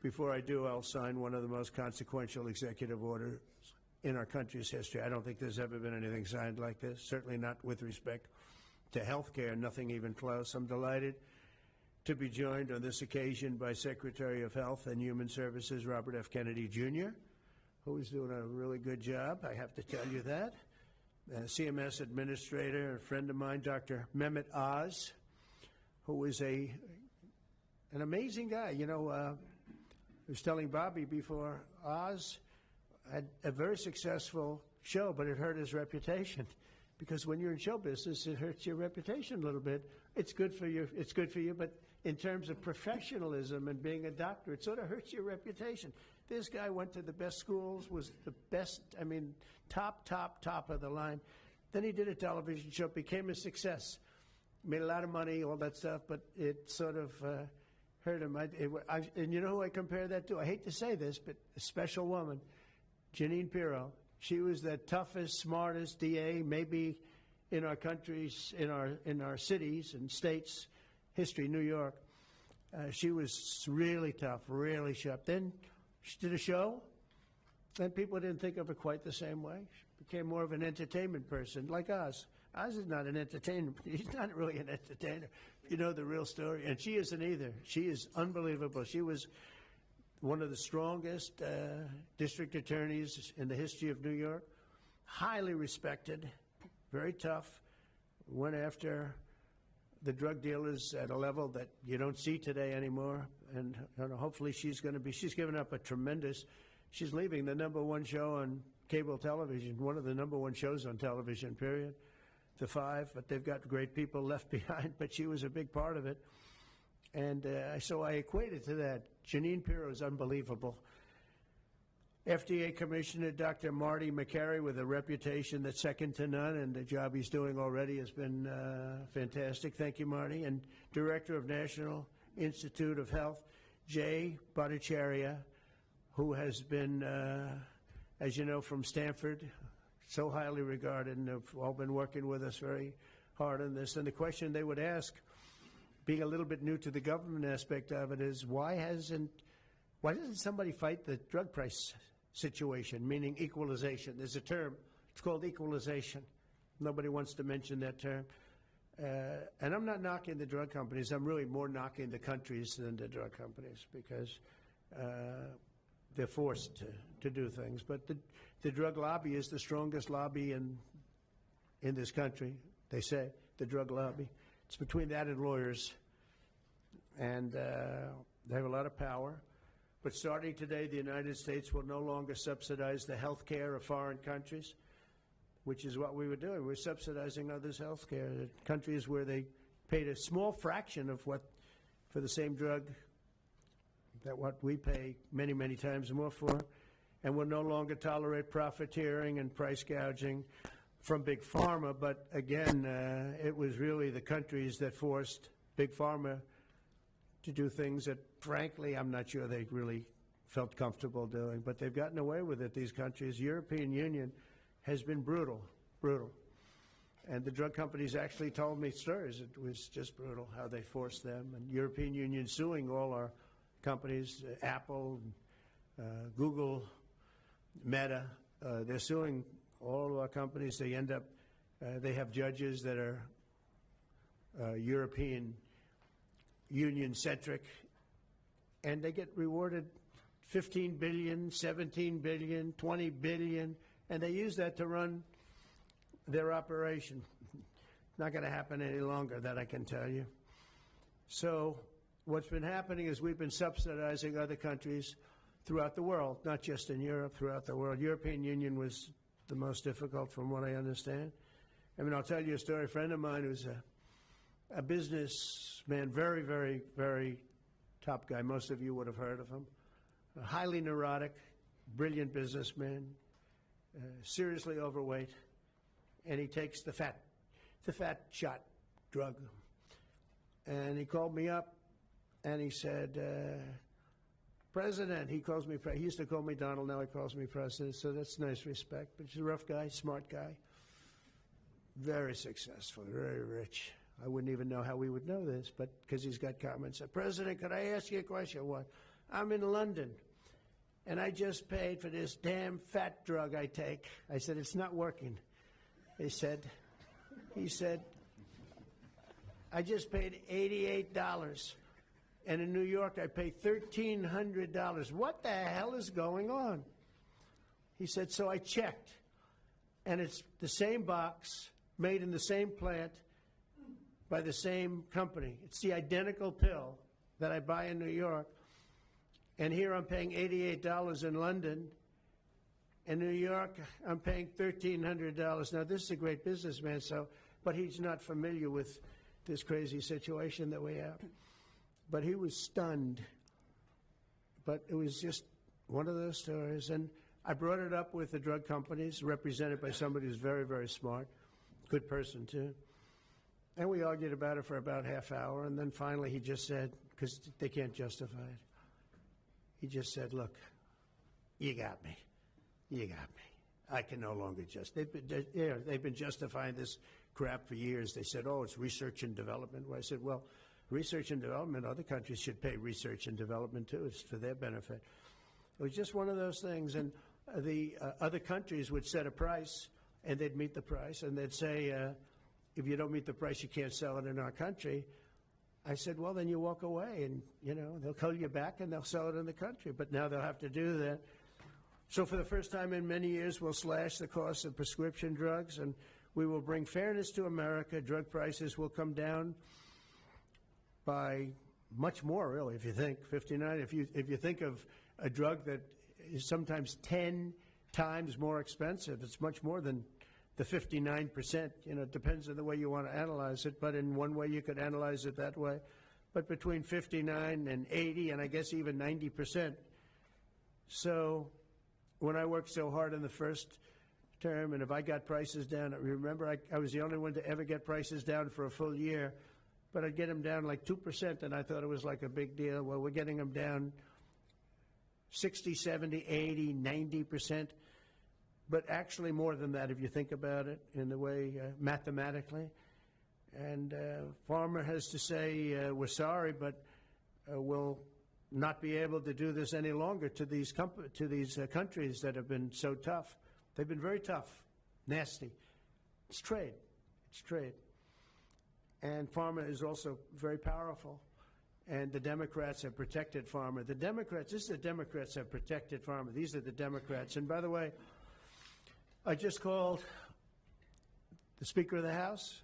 Before I do, I'll sign one of the most consequential executive orders in our country's history. I don't think there's ever been anything signed like this, certainly not with respect to health care, nothing even close. I'm delighted to be joined on this occasion by Secretary of Health and Human Services Robert F. Kennedy, Jr., who is doing a really good job, I have to tell you that. CMS Administrator, a friend of mine, Dr. Mehmet Oz, who is an amazing guy. You know, I was telling Bobby before, Oz had a very successful show, but it hurt his reputation. Because when you're in show business, it hurts your reputation a little bit. It's good for you, but in terms of professionalism and being a doctor, it sort of hurts your reputation. This guy went to the best schools, was the best, I mean, top of the line. Then he did a television show, became a success, made a lot of money, all that stuff, but it sort of hurt him. And you know who I compare that to? I hate to say this, but a special woman, Jeanine Pirro. She was the toughest, smartest DA, maybe in our countries, in our cities and states history, New York. She was really tough, really sharp. Then she did a show, and people didn't think of her quite the same way. She became more of an entertainment person, like Oz. Oz is not an entertainer. He's not really an entertainer, if you know the real story. And she isn't either. She is unbelievable. She was one of the strongest district attorneys in the history of New York, highly respected, very tough, went after the drug dealers at a level that you don't see today anymore, and hopefully she's given up a tremendous, she's leaving the #1 show on cable television, one of the #1 shows on television, period, The Five, but they've got great people left behind, but she was a big part of it. And so I equate it to that. Jeanine Pirro is unbelievable. FDA Commissioner Dr. Marty McCary, with a reputation that's second to none, and the job he's doing already has been fantastic. Thank you, Marty. And Director of National Institute of Health, Jay Bhattacharya, who has been, as you know, from Stanford, so highly regarded, and have all been working with us very hard on this. And the question they would ask, being a little bit new to the government aspect of it, is why doesn't somebody fight the drug price situation, meaning equalization? There's a term, it's called equalization. Nobody wants to mention that term. And I'm not knocking the drug companies. I'm really more knocking the countries than the drug companies, because they're forced to do things. But the drug lobby is the strongest lobby in this country, they say, the drug lobby. It's between that and lawyers, and they have a lot of power. But starting today, the United States will no longer subsidize the health care of foreign countries, which is what we were doing. We're subsidizing others' health care. Countries where they paid a small fraction of what, for the same drug, that what we pay many, many times more for. And we'll no longer tolerate profiteering and price gouging from Big Pharma, but again, it was really the countries that forced Big Pharma to do things that, frankly, I'm not sure they really felt comfortable doing, but they've gotten away with it, these countries. European Union has been brutal. And the drug companies actually told me stories. It was just brutal how they forced them. And European Union suing all our companies, Apple, Google, Meta, they're suing all of our companies. They end up, they have judges that are European Union-centric, and they get rewarded $15 billion, $17 billion, $20 billion, and they use that to run their operation. Not going to happen any longer, that I can tell you. So what's been happening is we've been subsidizing other countries throughout the world, not just in Europe, throughout the world. European Union was the most difficult, from what I understand. I mean, I'll tell you a story. A friend of mine who's a businessman, very top guy. Most of you would have heard of him. A highly neurotic, brilliant businessman, seriously overweight, and he takes the fat shot drug. And he called me up, and he said, President, he calls me, he used to call me Donald, now he calls me President, so that's nice respect. But he's a rough guy, smart guy, very successful, very rich. I wouldn't even know how we would know this, but because he's got comments. President, could I ask you a question? What? I'm in London, and I just paid for this damn fat drug I take. I said, it's not working. He said, I just paid $88. And in New York, I pay $1,300. What the hell is going on? He said, so I checked, and it's the same box, made in the same plant, by the same company. It's the identical pill that I buy in New York. And here I'm paying $88 in London. In New York, I'm paying $1,300. Now, this is a great businessman, but he's not familiar with this crazy situation that we have. But he was stunned. But it was just one of those stories. And I brought it up with the drug companies, represented by somebody who's very, very smart, good person, too. And we argued about it for about half hour. And then finally he just said, because they can't justify it, he just said, look, you got me. You got me. I can no longer they've been justifying this crap for years. They said, oh, it's research and development. Well, I said, well, research and development, other countries should pay research and development, too. It's for their benefit. It was just one of those things. And the other countries would set a price, and they'd meet the price, and they'd say, if you don't meet the price, you can't sell it in our country. I said, well, then you walk away, and, they'll call you back, and they'll sell it in the country. But now they'll have to do that. So for the first time in many years, we'll slash the cost of prescription drugs, and we will bring fairness to America. Drug prices will come down by much more, really, if you think 59. If you think of a drug that is sometimes 10 times more expensive, it's much more than the 59%. It depends on the way you want to analyze it, but in one way you could analyze it that way. But between 59 and 80, and I guess even 90%. So when I worked so hard in the first term, and if I got prices down, remember I was the only one to ever get prices down for a full year, but I'd get them down like 2%, and I thought it was like a big deal. Well, we're getting them down 60, 70, 80, 90%. But actually more than that, if you think about it in the way mathematically. And Pharma has to say, we're sorry, but we'll not be able to do this any longer to these countries that have been so tough. They've been very tough, nasty. It's trade. It's trade. And Pharma is also very powerful. And the Democrats have protected Pharma. This is the Democrats have protected Pharma. These are the Democrats. And by the way, I just called the Speaker of the House,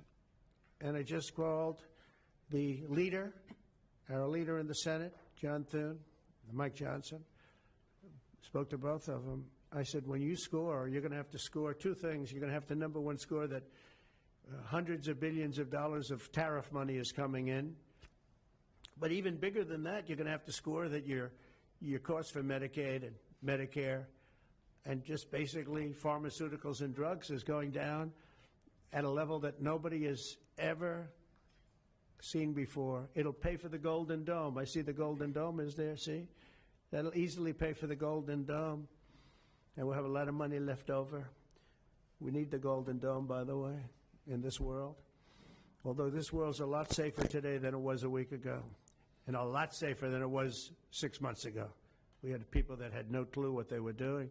and I just called the leader, our leader in the Senate, John Thune, Mike Johnson. Spoke to both of them. I said, when you score, you're going to have to score two things. You're going to have to, number one, score that hundreds of billions of dollars of tariff money is coming in. But even bigger than that, you're going to have to score that your costs for Medicaid and Medicare and just basically pharmaceuticals and drugs is going down at a level that nobody has ever seen before. It'll pay for the Golden Dome. I see the Golden Dome is there, see? That'll easily pay for the Golden Dome. And we'll have a lot of money left over. We need the Golden Dome, by the way, in this world. Although this world's a lot safer today than it was a week ago, and a lot safer than it was 6 months ago. We had people that had no clue what they were doing.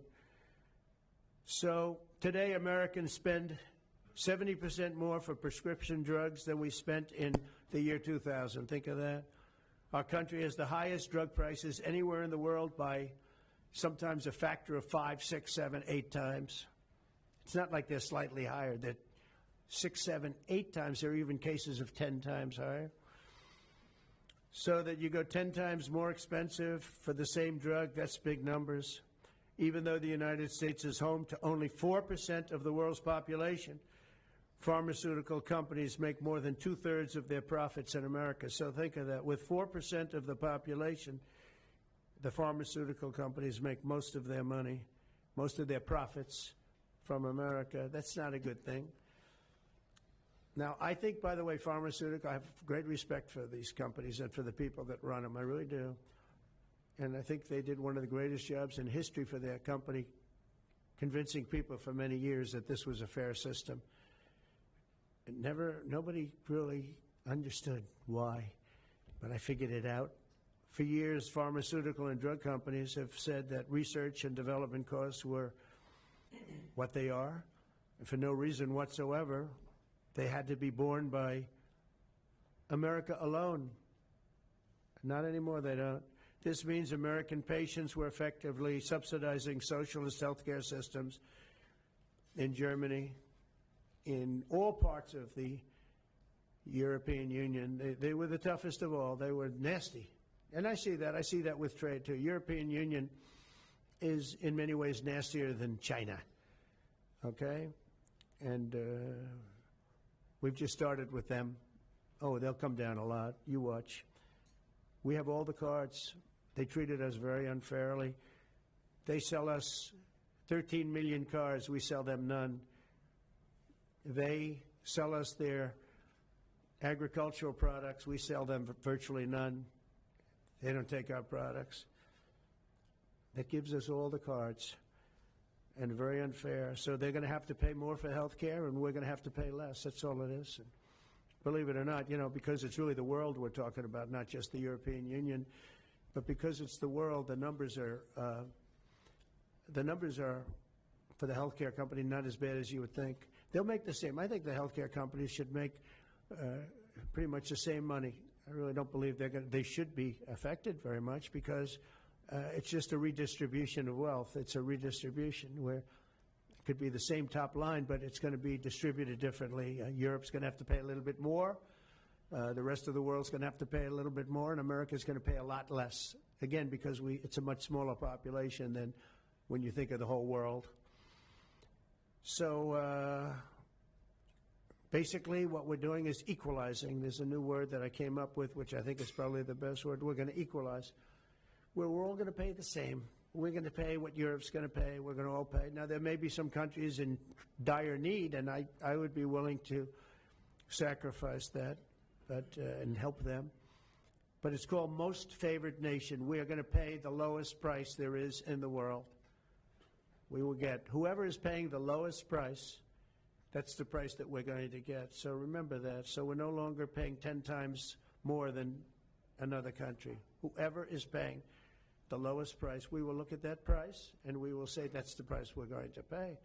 So today Americans spend 70% more for prescription drugs than we spent in the year 2000. Think of that. Our country has the highest drug prices anywhere in the world by sometimes a factor of 5, 6, 7, 8 times. It's not like they're slightly higher. They're 6, 7, 8 times. There are even cases of 10 times higher. So that you go 10 times more expensive for the same drug, that's big numbers. Even though the United States is home to only 4% of the world's population, pharmaceutical companies make more than 2/3 of their profits in America. So think of that. With 4% of the population, the pharmaceutical companies make most of their money, most of their profits from America. That's not a good thing. Now, I think, by the way, I have great respect for these companies and for the people that run them. I really do. And I think they did one of the greatest jobs in history for their company, convincing people for many years that this was a fair system. Nobody really understood why, but I figured it out For years, pharmaceutical and drug companies have said that research and development costs were what they are, and for no reason whatsoever. They had to be borne by America alone. Not anymore, they don't. This means American patients were effectively subsidizing socialist healthcare systems in Germany, in all parts of the European Union. They were the toughest of all. They were nasty. And I see that. I see that with trade, too. European Union is, in many ways, nastier than China. Okay? And we've just started with them. Oh, they'll come down a lot. You watch. We have all the cards. They treated us very unfairly. They sell us 13 million cars. We sell them none. They sell us their agricultural products. We sell them virtually none. They don't take our products. That gives us all the cards, and very unfair. So they're going to have to pay more for health care, and we're going to have to pay less. That's all it is. And believe it or not, because it's really the world we're talking about, not just the European Union, but because it's the world, the numbers are for the healthcare company not as bad as you would think. They'll make the same. I think the healthcare companies should make pretty much the same money. I really don't believe they should be affected very much, because it's just a redistribution of wealth. It's a redistribution where it could be the same top line, but it's going to be distributed differently. Europe's going to have to pay a little bit more. The rest of the world's going to have to pay a little bit more, and America's going to pay a lot less. Again, because it's a much smaller population than when you think of the whole world. So basically what we're doing is equalizing. There's a new word that I came up with, which I think is probably the best word. We're going to equalize, where we're all going to pay the same. We're going to pay what Europe's going to pay. We're going to all pay. Now, there may be some countries in dire need, and I would be willing to sacrifice that and help them. But it's called most favored nation. We are going to pay the lowest price there is in the world. We will get whoever is paying the lowest price. That's the price that we're going to get. So remember that. So we're no longer paying 10 times more than another country. Whoever is paying the lowest price, we will look at that price and we will say that's the price we're going to pay.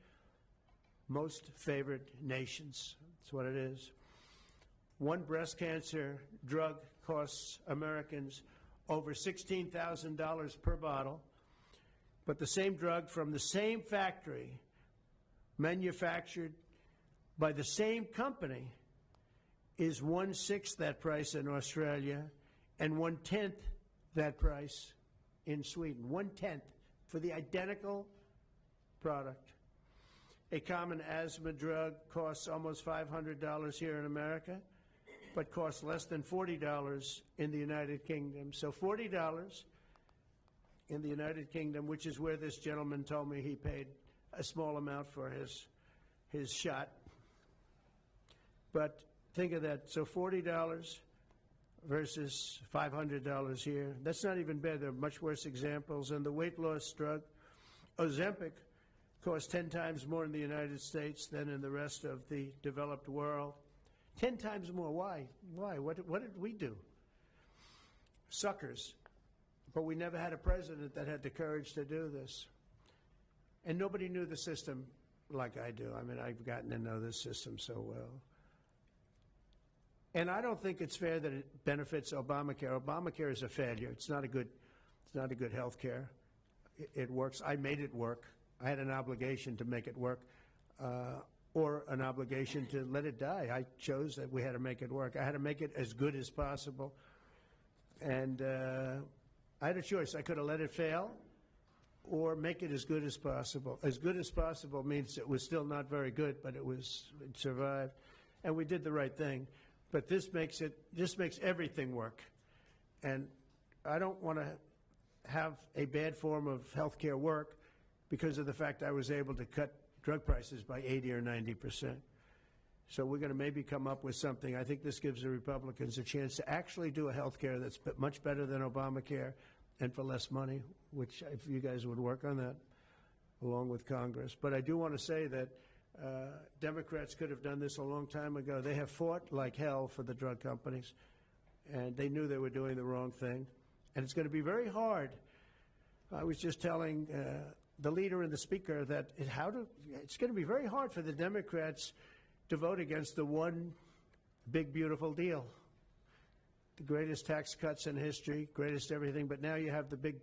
Most favored nations. That's what it is. One breast cancer drug costs Americans over $16,000 per bottle, but the same drug from the same factory, manufactured by the same company, is 1/6 that price in Australia and 1/10 that price in Sweden. 1/10 for the identical product. A common asthma drug costs almost $500 here in America, but costs less than $40 in the United Kingdom. So $40 in the United Kingdom, which is where this gentleman told me he paid a small amount for his shot. But think of that. So $40 versus $500 here. That's not even bad. There are much worse examples. And the weight loss drug, Ozempic, costs 10 times more in the United States than in the rest of the developed world. 10 times more. Why? Why? What did we do? Suckers. But we never had a president that had the courage to do this. And nobody knew the system like I do. I mean, I've gotten to know this system so well. And I don't think it's fair that it benefits Obamacare. Obamacare is a failure. It's not a good health care. It works. I made it work. I had an obligation to make it work, or an obligation to let it die. I chose that we had to make it work. I had to make it as good as possible. And I had a choice. I could have let it fail or make it as good as possible. As good as possible means it was still not very good, but it survived. And we did the right thing. But this makes everything work. And I don't want to have a bad form of health care work because of the fact I was able to cut drug prices by 80 or 90%. So we're going to maybe come up with something. I think this gives the Republicans a chance to actually do a health care that's much better than Obamacare and for less money, which if you guys would work on that along with Congress. But I do want to say that Democrats could have done this a long time ago. They have fought like hell for the drug companies, and they knew they were doing the wrong thing. And it's going to be very hard. I was just telling the leader and the speaker that it's going to be very hard for the Democrats to vote against the one big, beautiful deal. The greatest tax cuts in history, greatest everything, but now you have the big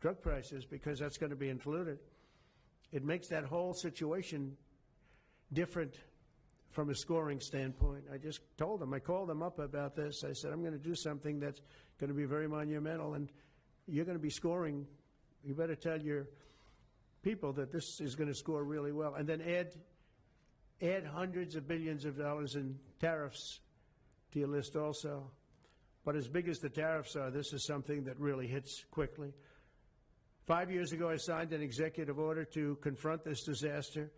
drug prices because that's going to be included. It makes that whole situation different from a scoring standpoint. I just told them, I called them up about this. I said, I'm going to do something that's going to be very monumental, and you're going to be scoring. You better tell your people that this is going to score really well. And then add hundreds of billions of dollars in tariffs to your list also. But as big as the tariffs are, this is something that really hits quickly. 5 years ago, I signed an executive order to confront this disaster,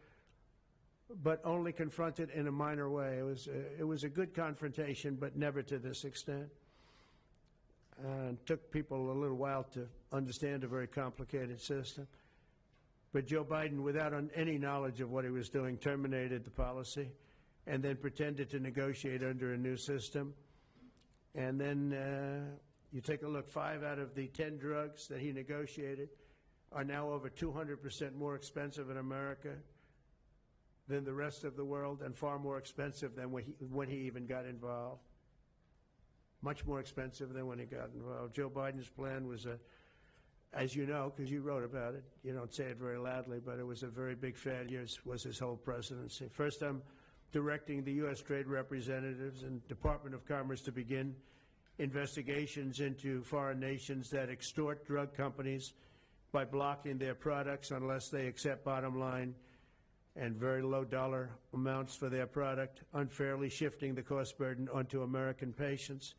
but only confront it in a minor way. It was a good confrontation, but never to this extent. And it took people a little while to understand a very complicated system. But Joe Biden, without any knowledge of what he was doing, terminated the policy and then pretended to negotiate under a new system. And then you take a look, 5 out of the 10 drugs that he negotiated are now over 200% more expensive in America than the rest of the world, and far more expensive than when he even got involved. Much more expensive than when he got involved. Joe Biden's plan was, as you know, because you wrote about it, you don't say it very loudly, but it was a very big failure, was his whole presidency. First, I'm directing the U.S. trade representatives and Department of Commerce to begin investigations into foreign nations that extort drug companies by blocking their products unless they accept bottom line and very low dollar amounts for their product, unfairly shifting the cost burden onto American patients.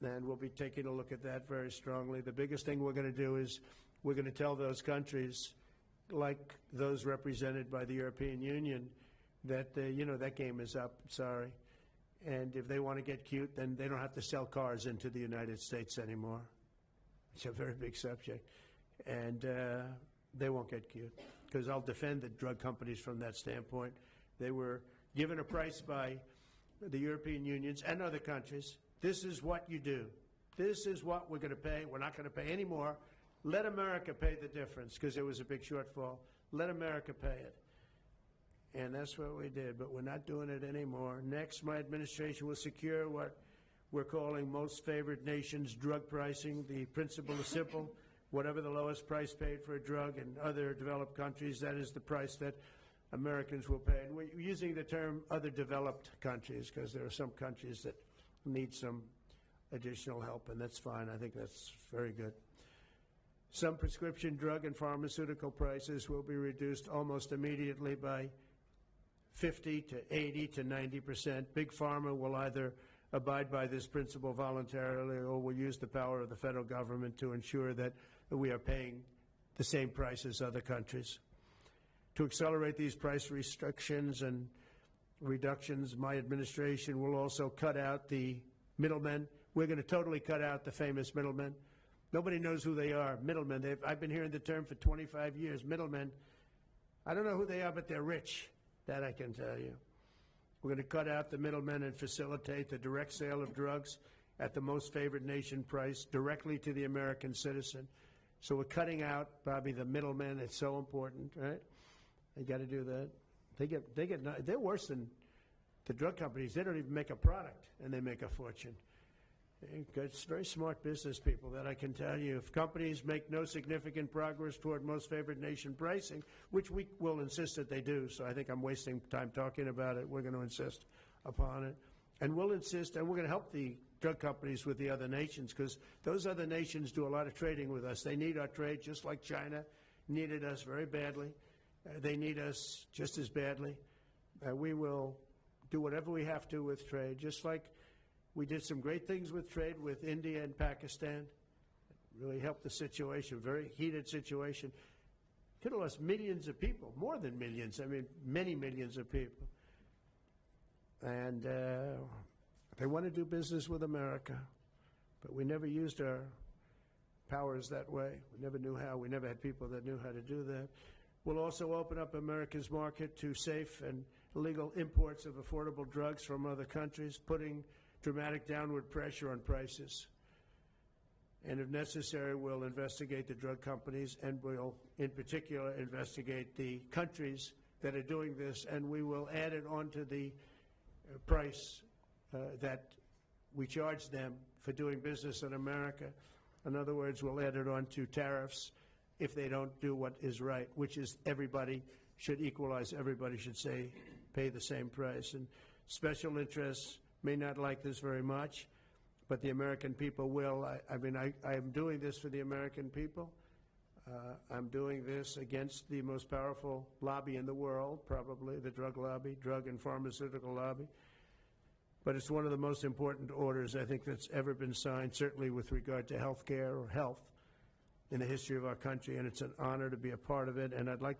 And we'll be taking a look at that very strongly. The biggest thing we're going to do is we're going to tell those countries, like those represented by the European Union, that, you know, that game is up, sorry. And if they want to get cute, then they don't have to sell cars into the United States anymore. It's a very big subject. And they won't get cute, because I'll defend the drug companies from that standpoint. They were given a price by the European unions and other countries. This is what you do. This is what we're going to pay. We're not going to pay any more. Let America pay the difference, because there was a big shortfall. Let America pay it. And that's what we did, but we're not doing it anymore. Next, my administration will secure what we're calling most favored nations drug pricing. The principle is simple. Whatever the lowest price paid for a drug in other developed countries, that is the price that Americans will pay. And we're using the term other developed countries because there are some countries that need some additional help, and that's fine. I think that's very good. Some prescription drug and pharmaceutical prices will be reduced almost immediately by 50 to 80 to 90%. Big Pharma will either abide by this principle voluntarily or will use the power of the federal government to ensure that we are paying the same price as other countries. To accelerate these price restrictions and reductions, my administration will also cut out the middlemen. We're going to totally cut out the famous middlemen. Nobody knows who they are, middlemen. I've been hearing the term for 25 years, middlemen. I don't know who they are, but they're rich. That I can tell you. We're going to cut out the middlemen and facilitate the direct sale of drugs at the most favored nation price directly to the American citizen. So we're cutting out, Bobby, the middlemen. It's so important, right? They got to do that. They're worse than the drug companies. They don't even make a product, and they make a fortune. It's very smart business people, that I can tell you. If companies make no significant progress toward most favored nation pricing, which we will insist that they do, so I think I'm wasting time talking about it. We're going to insist upon it. And we'll insist, and we're going to help the drug companies with the other nations, because those other nations do a lot of trading with us. They need our trade, just like China needed us very badly. They need us just as badly. We will do whatever we have to with trade, just like we did some great things with trade with India and Pakistan. It really helped the situation, very heated situation. Could have lost millions of people, more than millions. I mean, many millions of people. And they want to do business with America, but we never used our powers that way. We never knew how. We never had people that knew how to do that. We'll also open up America's market to safe and legal imports of affordable drugs from other countries, putting dramatic downward pressure on prices. And if necessary, we'll investigate the drug companies, and we'll, in particular, investigate the countries that are doing this, and we will add it onto the price that we charge them for doing business in America. In other words, we'll add it onto tariffs if they don't do what is right, which is everybody should equalize, everybody should pay the same price. And special interests may not like this very much, but the American people will. I mean, I am doing this for the American people. I'm doing this against the most powerful lobby in the world, probably the drug lobby, drug and pharmaceutical lobby. But it's one of the most important orders, I think, that's ever been signed, certainly with regard to health care or health in the history of our country, and it's an honor to be a part of it. And I'd like